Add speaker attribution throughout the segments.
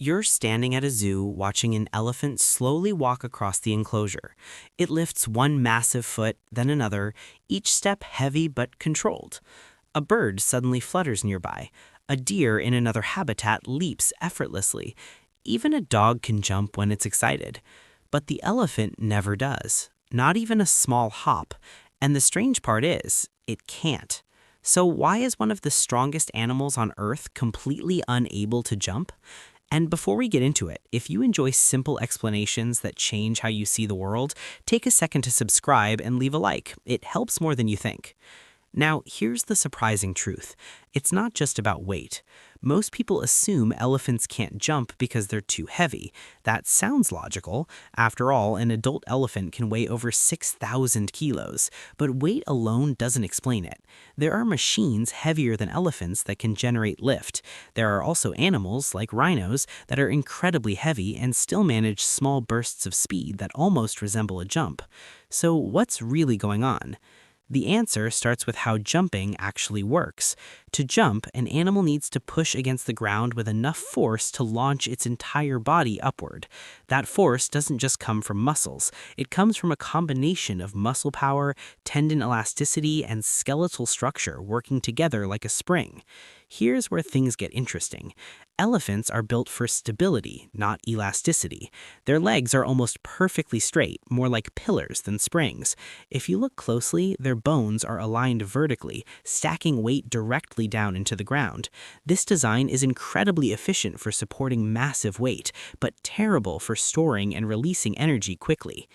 Speaker 1: You're standing at a zoo watching an elephant slowly walk across the enclosure. It lifts one massive foot, then another, each step heavy but controlled. A bird suddenly flutters nearby. A deer in another habitat leaps effortlessly. Even a dog can jump when it's excited. But the elephant never does, not even a small hop. And the strange part is, it can't. So why is one of the strongest animals on Earth completely unable to jump? And before we get into it, if you enjoy simple explanations that change how you see the world, take a second to subscribe and leave a like. It helps more than you think. Now, here's the surprising truth. It's not just about weight. Most people assume elephants can't jump because they're too heavy. That sounds logical. After all, an adult elephant can weigh over 6,000 kilos, but weight alone doesn't explain it. There are machines heavier than elephants that can generate lift. There are also animals, like rhinos, that are incredibly heavy and still manage small bursts of speed that almost resemble a jump. So what's really going on? The answer starts with how jumping actually works. To jump, an animal needs to push against the ground with enough force to launch its entire body upward. That force doesn't just come from muscles. It comes from a combination of muscle power, tendon elasticity, and skeletal structure working together like a spring. Here's where things get interesting. Elephants are built for stability, not elasticity. Their legs are almost perfectly straight, more like pillars than springs. If you look closely, their bones are aligned vertically, stacking weight directly down into the ground. This design is incredibly efficient for supporting massive weight, but terrible for storing and releasing energy quickly.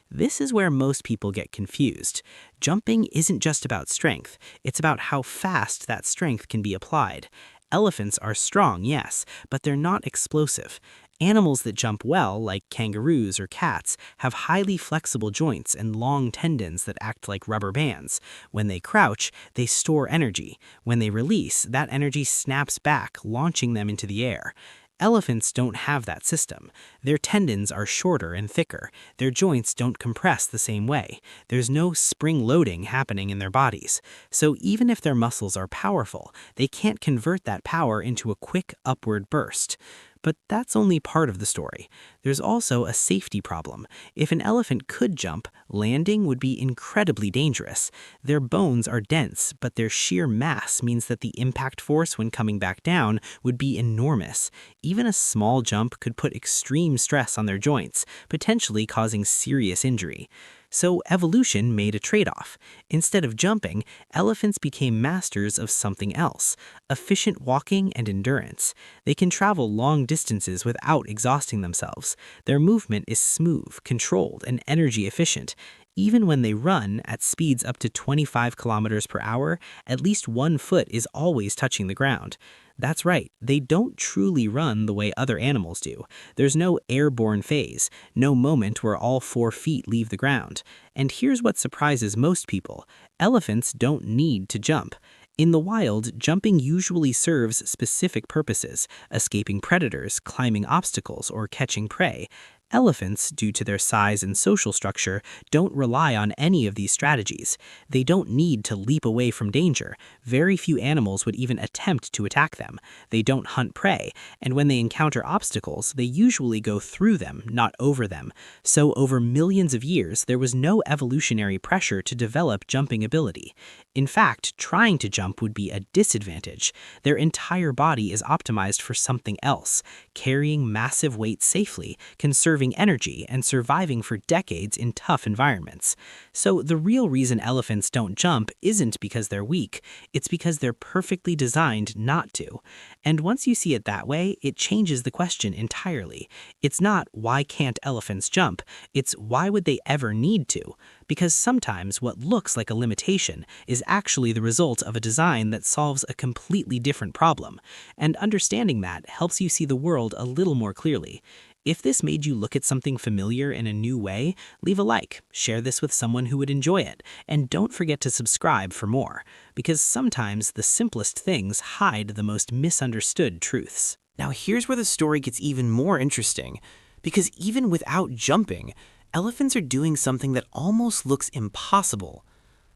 Speaker 1: This is where most people get confused. Jumping isn't just about strength, it's about how fast that strength can be applied. Elephants are strong, yes, but they're not explosive. Animals that jump well, like kangaroos or cats, have highly flexible joints and long tendons that act like rubber bands. When they crouch, they store energy. When they release, that energy snaps back, launching them into the air. Elephants don't have that system. Their tendons are shorter and thicker. Their joints don't compress the same way. There's no spring loading happening in their bodies. So even if their muscles are powerful, they can't convert that power into a quick upward burst. But that's only part of the story. There's also a safety problem. If an elephant could jump, landing would be incredibly dangerous. Their bones are dense, but their sheer mass means that the impact force when coming back down would be enormous. Even a small jump could put extreme stress on their joints, potentially causing serious injury. So evolution made a trade-off. Instead of jumping, elephants became masters of something else: efficient walking and endurance. They can travel long distances without exhausting themselves. Their movement is smooth, controlled, and energy efficient. Even when they run at speeds up to 25 kilometers per hour, at least one foot is always touching the ground. That's right, they don't truly run the way other animals do. There's no airborne phase, no moment where all 4 feet leave the ground. And here's what surprises most people: elephants don't need to jump. In the wild, jumping usually serves specific purposes: escaping predators, climbing obstacles, or catching prey. Elephants, due to their size and social structure, don't rely on any of these strategies. They don't need to leap away from danger. Very few animals would even attempt to attack them. They don't hunt prey, and when they encounter obstacles, they usually go through them, not over them. So over millions of years, there was no evolutionary pressure to develop jumping ability. In fact, trying to jump would be a disadvantage. Their entire body is optimized for something else: carrying massive weight safely, conserving energy, and surviving for decades in tough environments. So the real reason elephants don't jump isn't because they're weak, it's because they're perfectly designed not to. And once you see it that way, it changes the question entirely. It's not why can't elephants jump, it's why would they ever need to? Because sometimes what looks like a limitation is actually the result of a design that solves a completely different problem. And understanding that helps you see the world a little more clearly. If this made you look at something familiar in a new way, leave a like, share this with someone who would enjoy it, and don't forget to subscribe for more, because sometimes the simplest things hide the most misunderstood truths.
Speaker 2: Now here's where the story gets even more interesting, because even without jumping, elephants are doing something that almost looks impossible.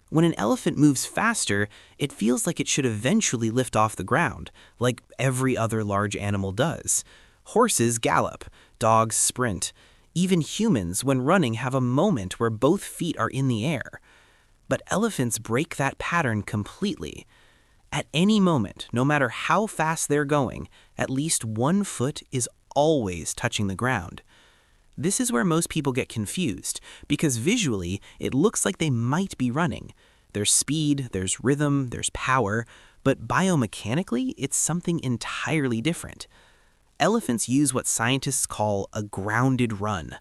Speaker 2: When an elephant moves faster, it feels like it should eventually lift off the ground, like every other large animal does. Horses gallop, dogs sprint. Even humans, when running, have a moment where both feet are in the air. But elephants break that pattern completely. At any moment, no matter how fast they're going, at least one foot is always touching the ground. This is where most people get confused, because visually, it looks like they might be running. There's speed, there's rhythm, there's power, but biomechanically, it's something entirely different. Elephants use what scientists call a grounded run.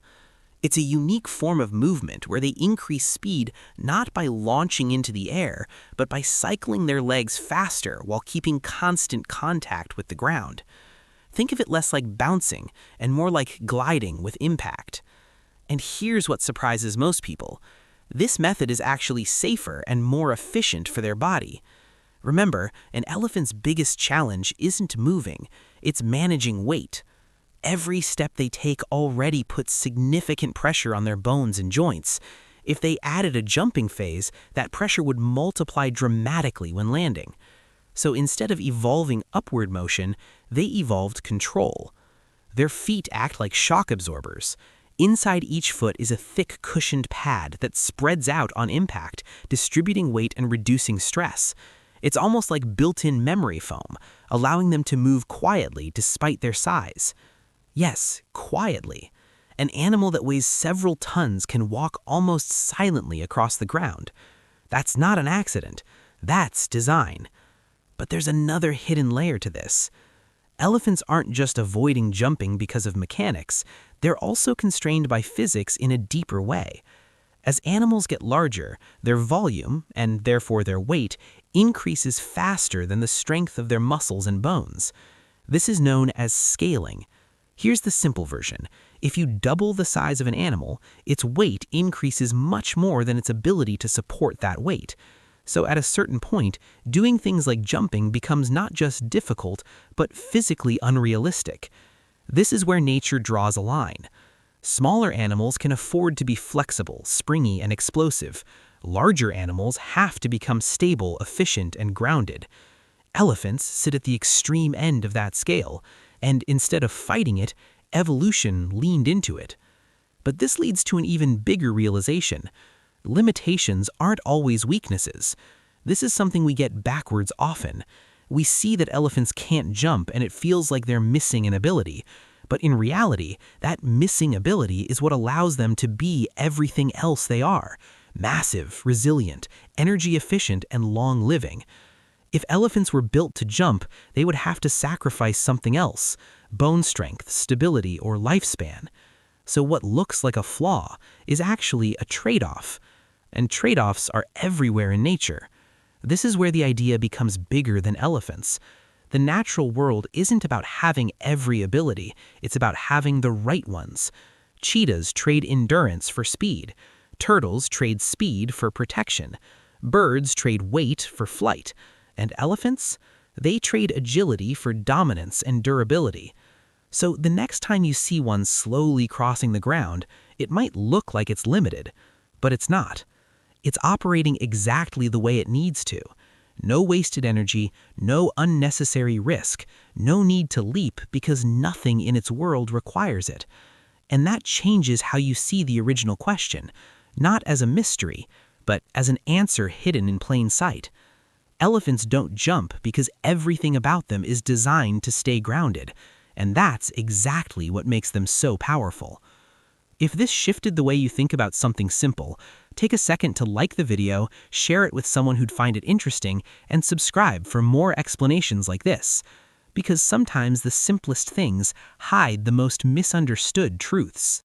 Speaker 2: It's a unique form of movement where they increase speed not by launching into the air, but by cycling their legs faster while keeping constant contact with the ground. Think of it less like bouncing and more like gliding with impact. And here's what surprises most people. This method is actually safer and more efficient for their body. Remember, an elephant's biggest challenge isn't moving, it's managing weight. Every step they take already puts significant pressure on their bones and joints. If they added a jumping phase, that pressure would multiply dramatically when landing. So instead of evolving upward motion, they evolved control. Their feet act like shock absorbers. Inside each foot is a thick cushioned pad that spreads out on impact, distributing weight and reducing stress. It's almost like built-in memory foam, allowing them to move quietly despite their size. Yes, quietly. An animal that weighs several tons can walk almost silently across the ground. That's not an accident. That's design. But there's another hidden layer to this. Elephants aren't just avoiding jumping because of mechanics, they're also constrained by physics in a deeper way. As animals get larger, their volume, and therefore their weight, increases faster than the strength of their muscles and bones. This is known as scaling. Here's the simple version. If you double the size of an animal, its weight increases much more than its ability to support that weight. So at a certain point, doing things like jumping becomes not just difficult, but physically unrealistic. This is where nature draws a line. Smaller animals can afford to be flexible, springy, and explosive. Larger animals have to become stable, efficient, and grounded. Elephants sit at the extreme end of that scale, and instead of fighting it, evolution leaned into it. But this leads to an even bigger realization. Limitations aren't always weaknesses. This is something we get backwards often. We see that elephants can't jump and it feels like they're missing an ability. But in reality, that missing ability is what allows them to be everything else they are. Massive, resilient, energy efficient, and long-living. If elephants were built to jump, they would have to sacrifice something else: bone strength, stability, or lifespan. So what looks like a flaw is actually a trade-off. And trade-offs are everywhere in nature. This is where the idea becomes bigger than elephants. The natural world isn't about having every ability, it's about having the right ones. Cheetahs trade endurance for speed. Turtles trade speed for protection. Birds trade weight for flight. And elephants? They trade agility for dominance and durability. So the next time you see one slowly crossing the ground, it might look like it's limited, but it's not. It's operating exactly the way it needs to. No wasted energy, no unnecessary risk, no need to leap because nothing in its world requires it. And that changes how you see the original question, not as a mystery, but as an answer hidden in plain sight. Elephants don't jump because everything about them is designed to stay grounded, and that's exactly what makes them so powerful. If this shifted the way you think about something simple, take a second to like the video, share it with someone who'd find it interesting, and subscribe for more explanations like this. Because sometimes the simplest things hide the most misunderstood truths.